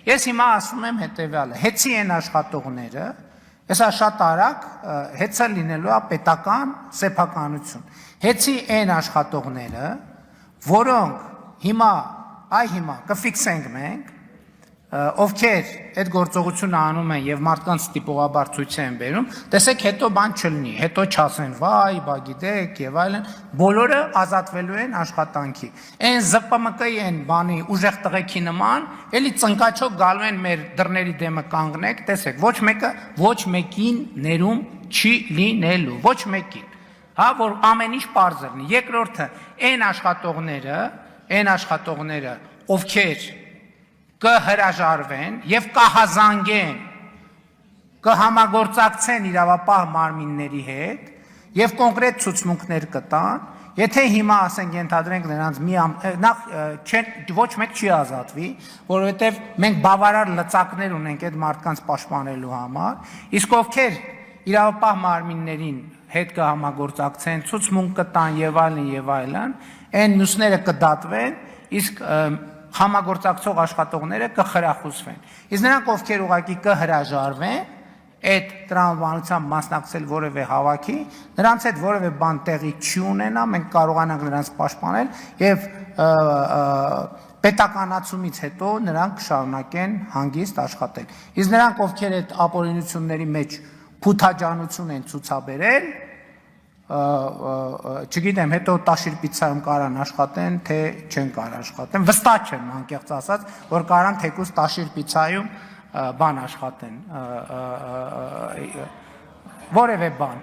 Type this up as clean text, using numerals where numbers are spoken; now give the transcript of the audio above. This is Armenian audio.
Ես հիմա ասում եմ հետևյալը, հեծի են աշխատողները, Եսա շատ արագ հեծը լինելու է պետական սեփականություն։ Հեծի են աշխատողները, որոնք հիմա կֆիքսենք մենք, ովքեր այդ գործողությունը անում են եւ մարդկանց տիպողաբար ցույց են բերում, տեսեք հետո բան չլինի, հետո չասեն վայ, բա գիտեք եւ այլն, բոլորը ազատվելու են աշխատանքի։ Այն ԶՊՄԿ-ի են բանի ուժեղ տղեկի նման, էլի ծնկաչոք գալու են մեր դռների դեմը կանգնեք, տեսեք, ոչ մեկը ոչ մեկին ներում չի լինելու, ոչ մեկին։ Հա, որ ամեն ինչ պարզ լինի։ Երկրորդը, այն աշխատողները, ովքեր կհրաժարվեն եւ կհազանգեն, կհամագործակցեն իրավապահ մարմինների հետ եւ կոնկրետ ցուցմունքներ կտան, եթե հիմա ասենք ենթադրենք նրանց ոչ մեկ չի ազատվի, որովհետեւ մենք բավարար լծակներ ունենք այդ մարդկանց պաշտպանելու համար, իսկ ովքեր իրավապահ մարմիններին հետ կհամագործակցեն, ցուցմունք կտան եւ այլն, այն մյուսները կդատվեն, իսկ համագործակցող աշխատողները կխրախուսվեն։ Իսկ նրանք ովքեր ուղղակի կհրաժարվեն այդ տրամաբանությամբ մասնակցել որևէ հավաքի, նրանց հետ որևէ բան տեղի չի ունենա, մենք կարողանանք նրանց պաշտպանել եւ պետականացումից հետո նրանք կշարունակեն հանգիստ աշխատել։ Իսկ նրանք ովքեր այդ ապօրինությունների մեջ փութաջանություն են ցուցաբերել, չգիտեմ, հետո տաշիր պիցայում կարան աշխատեն, թե չեն կարող աշխատեն, վստահ չեմ անկեղծ ասած, որ կարան թեկուզ տաշիր պիցայում բան աշխատեն, որևէ բան։